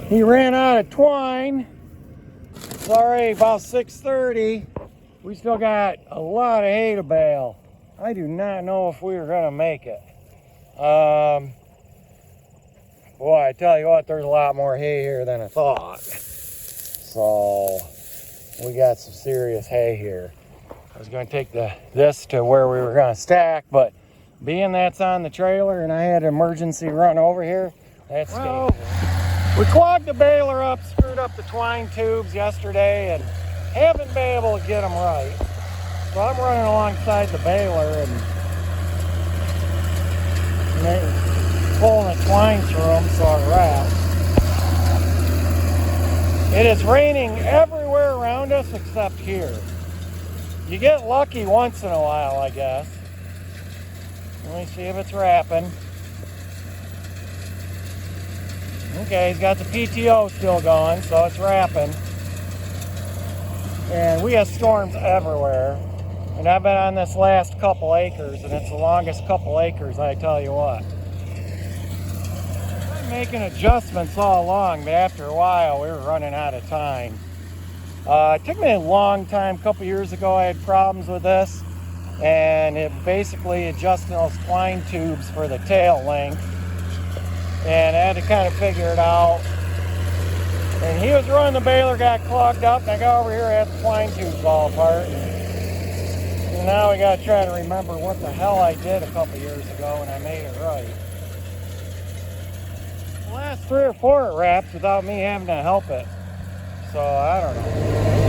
He ran out of twine. It's already about 6:30. We still got a lot of hay to bale. I do not know if we are gonna make it. Boy, I tell you what, there's a lot more hay here than I thought. So we got some serious hay here. I was gonna take this to where we were gonna stack, but being that's on the trailer and I had an emergency run over here, that's dangerous. We clogged the baler up, screwed up the twine tubes yesterday, and haven't been able to get them right. So I'm running alongside the baler and pulling the twine through them so it wraps. It is raining everywhere around us except here. You get lucky once in a while, I guess. Let me see if it's wrapping. Okay, he's got the PTO still going, so it's wrapping. And we have storms everywhere. And I've been on this last couple acres, and it's the longest couple acres, I tell you what. I'm making adjustments all along, but after a while, we were running out of time. It took me a long time. A couple years ago, I had problems with this, and it basically adjusting those twine tubes for the tail length. And I had to kind of figure it out. And he was running the baler, got clogged up, and I got over here and had the twine tubes all apart. And now we got to try to remember what the hell I did a couple years ago and I made it right. The last 3 or 4 it wraps without me having to help it. So I don't know.